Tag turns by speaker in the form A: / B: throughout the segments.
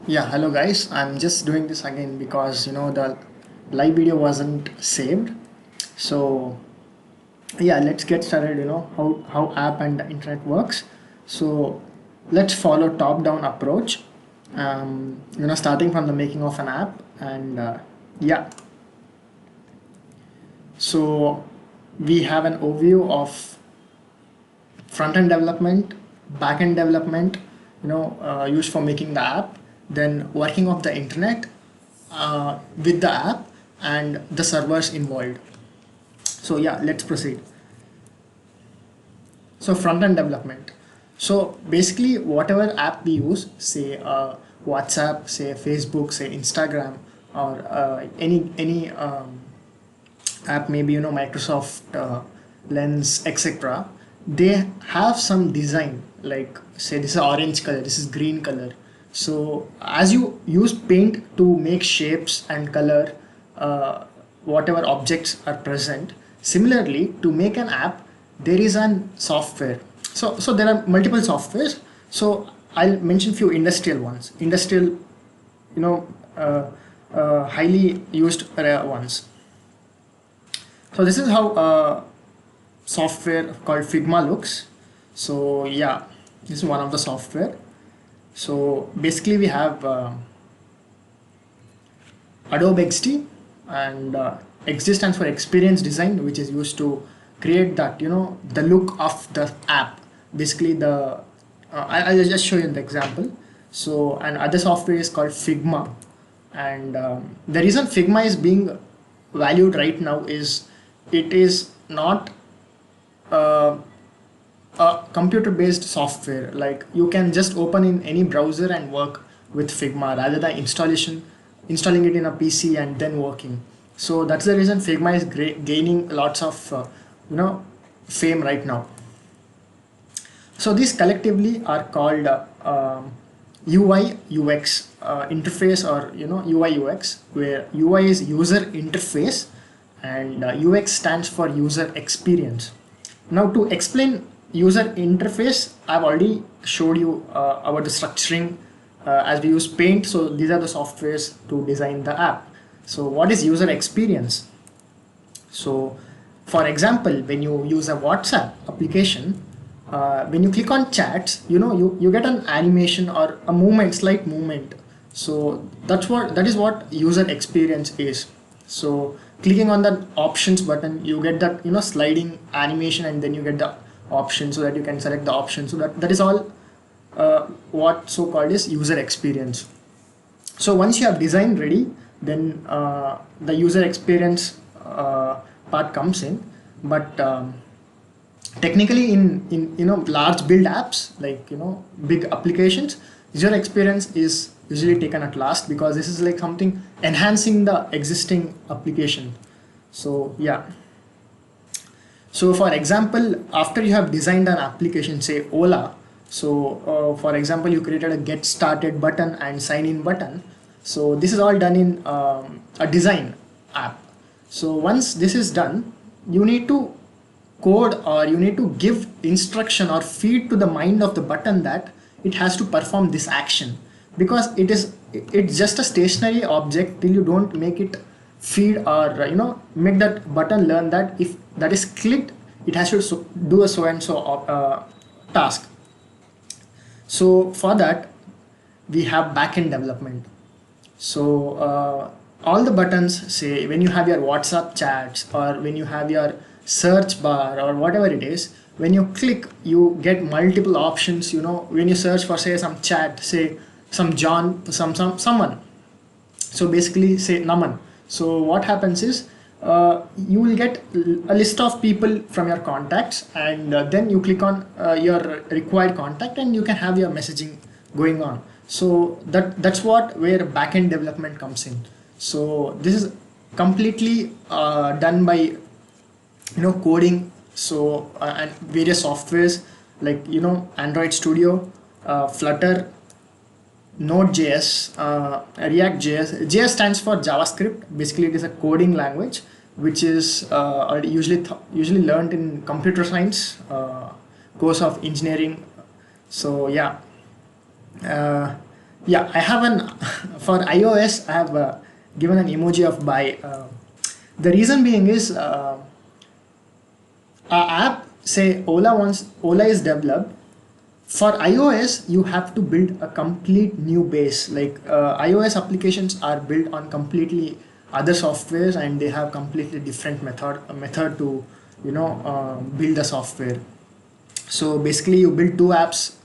A: Yeah, hello guys. I'm just doing this again because the live video wasn't saved. So yeah, let's get started. How app and the internet works. So let's follow top-down approach. Starting from the making of an app and yeah. So we have an overview of front-end development, back-end development, used for making the app, then working of the internet with the app and the servers involved. So yeah, let's proceed. So front-end development. So basically, whatever app we use, say WhatsApp, say Facebook, say Instagram, or any app, maybe Microsoft Lens, etc. They have some design, like say this is orange color, this is green color. So as you use paint to make shapes and color whatever objects are present, similarly to make an app there is an software. So there are multiple softwares. So I'll mention few industrial ones, industrial, you know uh, highly used ones. So this is how software called Figma looks. So yeah, this is one of the software. So basically we have Adobe XD and XD stands for Experience Design, which is used to create that the look of the app. Basically I'll just show you the example. So and other software is called Figma, and the reason Figma is being valued right now is it is not uh, a computer based software. Like you can just open in any browser and work with Figma rather than installing it in a PC and then working. So that's the reason Figma is gaining lots of fame right now. So these collectively are called UI UX interface, or UI UX, where UI is user interface and UX stands for user experience. Now to explain user interface, I've already showed you about the structuring as we use Paint. So these are the softwares to design the app. So what is user experience? So for example, when you use a WhatsApp application, when you click on chats, you get an animation or a movement, slight movement. So that is what user experience is. So clicking on the options button, you get that sliding animation, and then you get the option so that you can select the option. So that is all what so called is user experience. So once you have design ready, then the user experience part comes in. But technically in large build apps, like big applications, user experience is usually taken at last, because this is like something enhancing the existing application. So yeah. So for example, after you have designed an application, say Ola, so for example, you created a get started button and sign in button. So this is all done in a design app. So once this is done, you need to code, or you need to give instruction or feed to the mind of the button that it has to perform this action, because it's just a stationary object till you don't make it feed, or make that button learn that if that is clicked, it has to do a so and so task. So for that we have backend development. So all the buttons, say when you have your WhatsApp chats, or when you have your search bar, or whatever it is, when you click, you get multiple options. When you search for, say, some chat, say some John, someone. So basically, say Naman. So what happens is you will get a list of people from your contacts, and then you click on your required contact, and you can have your messaging going on. So that's what where backend development comes in. So this is completely done by coding. So and various softwares like Android Studio, Flutter, Node.js, React.js. JS stands for JavaScript. Basically, it is a coding language which is usually learned in computer science course of engineering. So yeah, uh, Yeah, I have an for iOS. I have given an emoji of buy. The reason being is our app say Ola is developed for iOS. You have to build a complete new base. Like iOS applications are built on completely other softwares, and they have completely different method to build the software. So basically, you build two apps,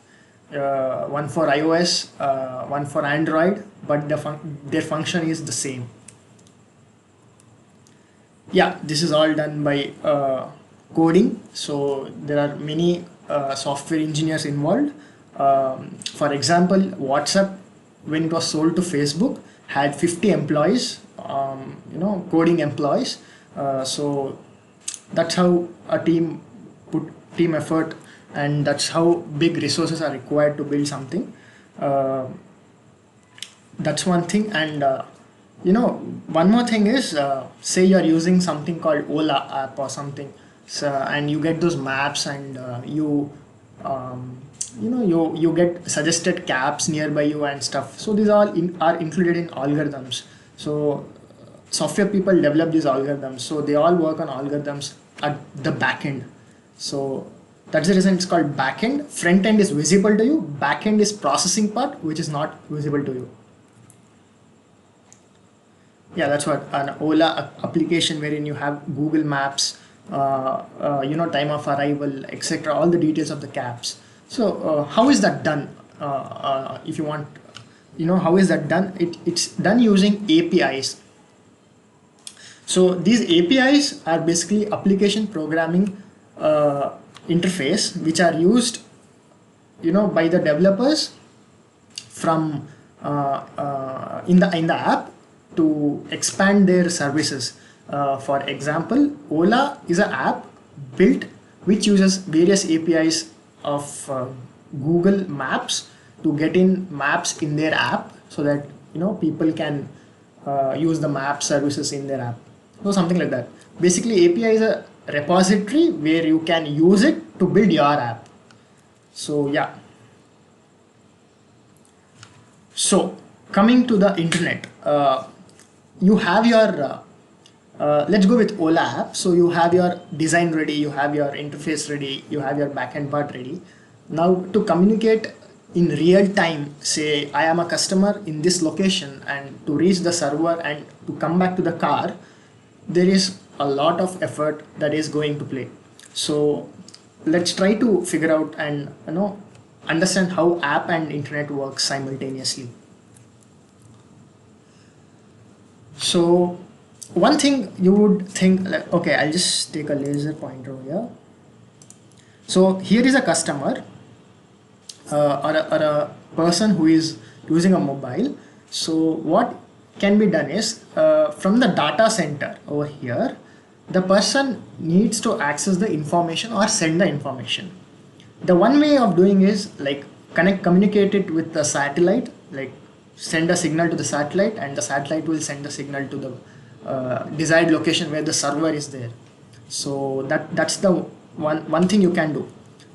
A: one for iOS, one for Android, but their function is the same. Yeah, this is all done by coding. So there are many software engineers involved. For example, WhatsApp, when it was sold to Facebook, had 50 employees, coding employees. So that's how a team put team effort, and that's how big resources are required to build something. Uh, that's one thing. And one more thing is, say you're using something called Ola app or something, so, and you get those maps, and um, you get suggested cabs nearby you and stuff. So these all are included in algorithms. So software people develop these algorithms, so they all work on algorithms at the back end. So that's the reason it's called back end. Front end is visible to you, back end is processing part, which is not visible to you. Yeah, that's what an Ola application, wherein you have Google Maps, time of arrival, etc., all the details of the cabs. So how is that done? If you want, how is that done? It's done using APIs. So these APIs are basically application programming interface, which are used, by the developers from in the app to expand their services. For example, Ola is an app built which uses various APIs of Google Maps to get in maps in their app, so that people can use the map services in their app. So something like that. Basically, API is a repository where you can use it to build your app. So yeah. So coming to the internet, you have your let's go with Ola app. So you have your design ready, you have your interface ready, you have your backend part ready. Now to communicate in real time, say I am a customer in this location, and to reach the server and to come back to the car, there is a lot of effort that is going to play. So let's try to figure out and understand how app and internet works simultaneously. So one thing you would think, like, okay, I'll just take a laser pointer over here. So here is a customer, or a person who is using a mobile. So what can be done is, from the data center over here, the person needs to access the information or send the information. The one way of doing is like communicate it with the satellite, like send a signal to the satellite, and the satellite will send the signal to the desired location where the server is there. So that's the one thing you can do.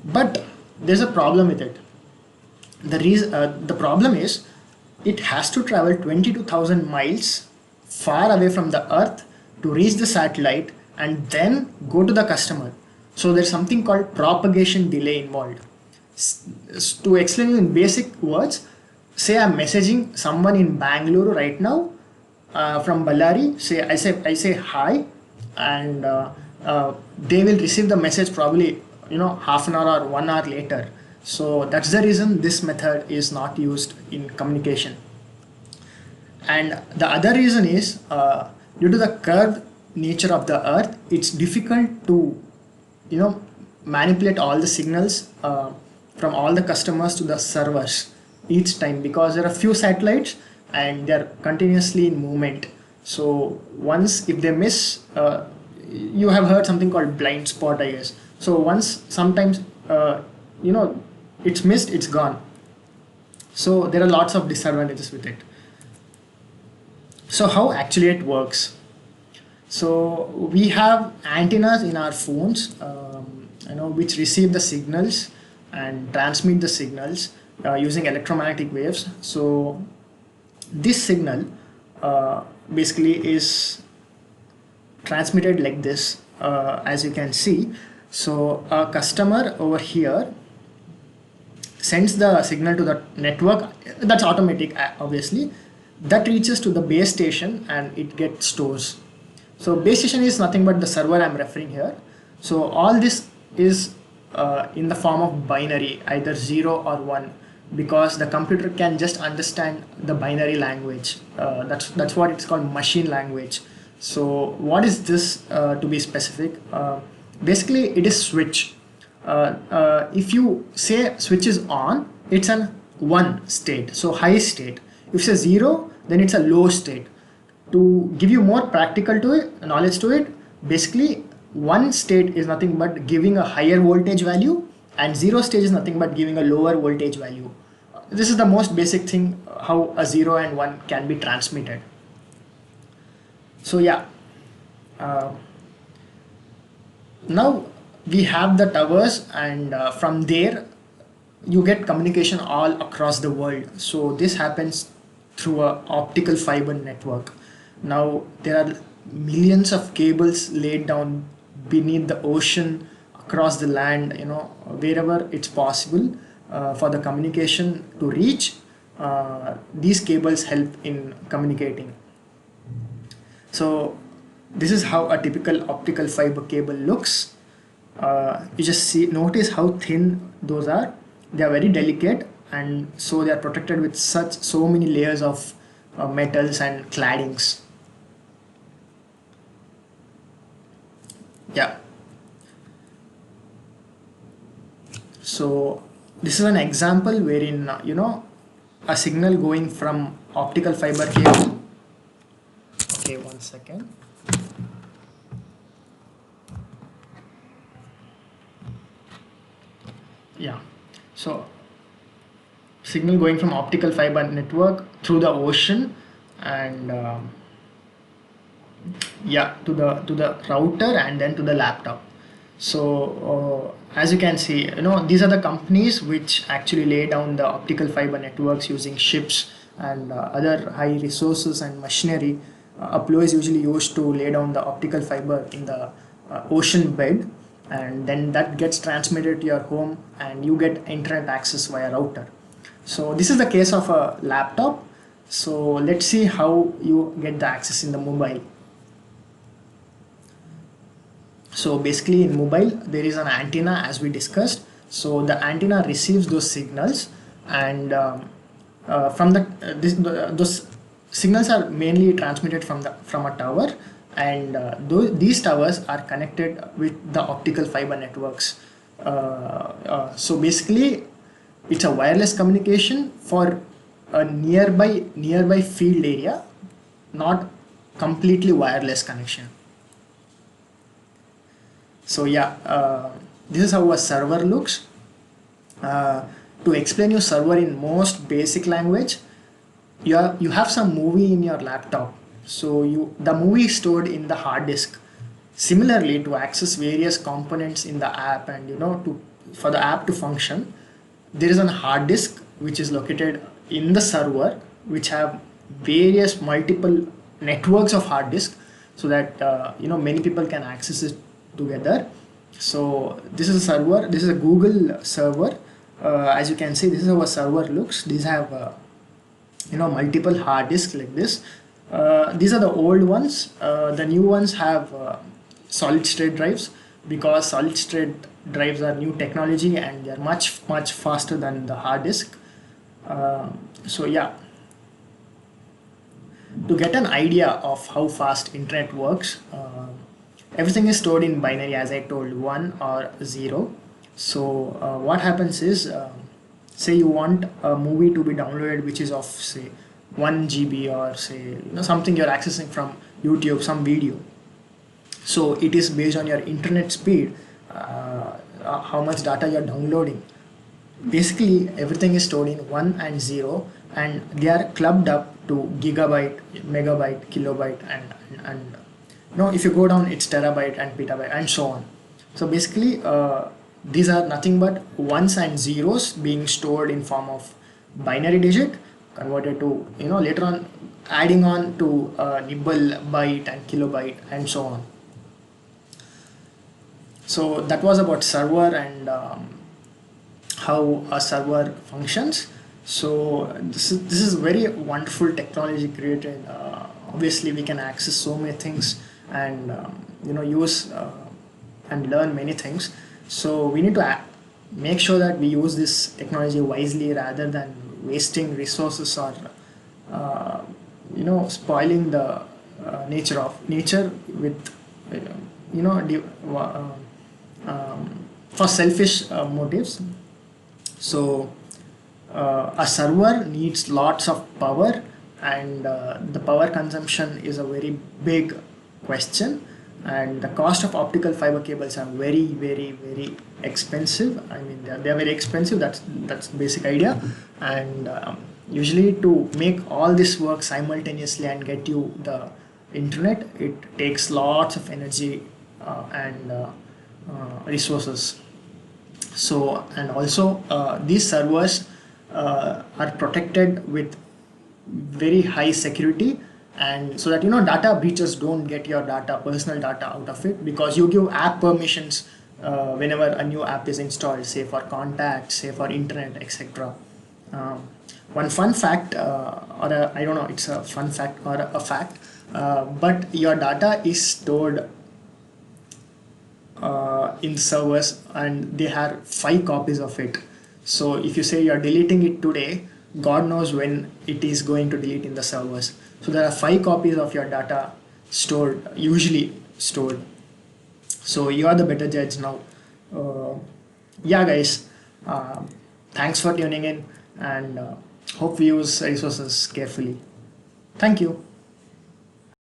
A: But there's a problem with it. The problem is, it has to travel 22,000 miles far away from the earth to reach the satellite and then go to the customer. So there's something called propagation delay involved. To explain you in basic words, say I'm messaging someone in Bangalore right now, from Ballari. I say hi, and they will receive the message probably half an hour or 1 hour later. So that's the reason this method is not used in communication. And the other reason is, due to the curved nature of the earth, it's difficult to manipulate all the signals from all the customers to the servers each time, because there are few satellites and they're continuously in movement. So once if they miss, you have heard something called blind spot, I guess. So once sometimes it's missed, it's gone. So there are lots of disadvantages with it. So how actually it works? So we have antennas in our phones, which receive the signals and transmit the signals. using electromagnetic waves. So this signal basically is transmitted like this, as you can see. So a customer over here sends the signal to the network. That's automatic, obviously. That reaches to the base station and it gets stores. So base station is nothing but the server I'm referring here. So all this is in the form of binary, either 0 or 1, because the computer can just understand the binary language. That's what it's called, machine language. So what is this, to be specific? Basically it is switch. If you say switch is on, it's an 1 state, so high state. If you say 0, then it's a low state. To give you more practical to it, knowledge to it, basically 1 state is nothing but giving a higher voltage value, and 0 state is nothing but giving a lower voltage value. This is the most basic thing, how a 0 and 1 can be transmitted. So yeah, now we have the towers, and from there you get communication all across the world. So this happens through a optical fiber network. Now there are millions of cables laid down beneath the ocean, across the land, wherever it's possible for the communication to reach. These cables help in communicating. So this is how a typical optical fiber cable looks. You just notice how thin those are. They are very delicate, and so they are protected with so many layers of metals and claddings. Yeah. So this is an example wherein a signal going from optical fiber cable. Okay, 1 second. Yeah. So signal going from optical fiber network through the ocean, and yeah, to the router, and then to the laptop. So as you can see, these are the companies which actually lay down the optical fiber networks using ships and other high resources and machinery. Upload is usually used to lay down the optical fiber in the ocean bed, and then that gets transmitted to your home, and you get internet access via router. So this is the case of a laptop. So let's see how you get the access in the mobile. So basically in mobile there is an antenna, as we discussed. So the antenna receives those signals, and from those signals are mainly transmitted from a tower, and these towers are connected with the optical fiber networks. So basically it's a wireless communication for a nearby field area, not completely wireless connection. So yeah, this is how a server looks. To explain you server in most basic language, you have some movie in your laptop. So the movie is stored in the hard disk. Similarly, to access various components in the app, and for the app to function, there is a hard disk which is located in the server, which have various multiple networks of hard disk, so that many people can access it together. So this is a server. This is a Google server. As you can see, this is how a server looks. These have multiple hard disks like this. These are the old ones. The new ones have solid state drives, because solid state drives are new technology and they are much faster than the hard disk. So yeah, to get an idea of how fast internet works, everything is stored in binary, as I told, 1 or 0. So what happens is, say you want a movie to be downloaded which is of say 1 GB, or say something you're accessing from YouTube, some video. So it is based on your internet speed, how much data you're downloading. Basically everything is stored in 1 and 0, and they are clubbed up to gigabyte, megabyte, kilobyte, and if you go down, it's terabyte and petabyte and so on. So basically these are nothing but ones and zeros being stored in form of binary digit converted to, later on adding on to nibble, byte and kilobyte and so on. So that was about server and how a server functions. So this is very wonderful technology created. Obviously we can access so many things and use and learn many things. So we need to make sure that we use this technology wisely rather than wasting resources or spoiling the nature with uh, you know for selfish motives. So a server needs lots of power, and the power consumption is a very big question, and the cost of optical fiber cables are very very very expensive. I mean they are very expensive. That's the basic idea. And usually to make all this work simultaneously and get you the internet, it takes lots of energy and resources. So, and also these servers are protected with very high security, and so that data breaches don't get your personal data out of it, because you give app permissions whenever a new app is installed, say for contacts, say for internet, etc. One fun fact, I don't know, it's a fun fact or a fact, but your data is stored in servers, and they have 5 copies of it. So if you say you're deleting it today, God knows when it is going to delete in the servers. So there are 5 copies of your data usually stored. So you are the better judge now. Yeah, guys, thanks for tuning in, and hope we use resources carefully. Thank you.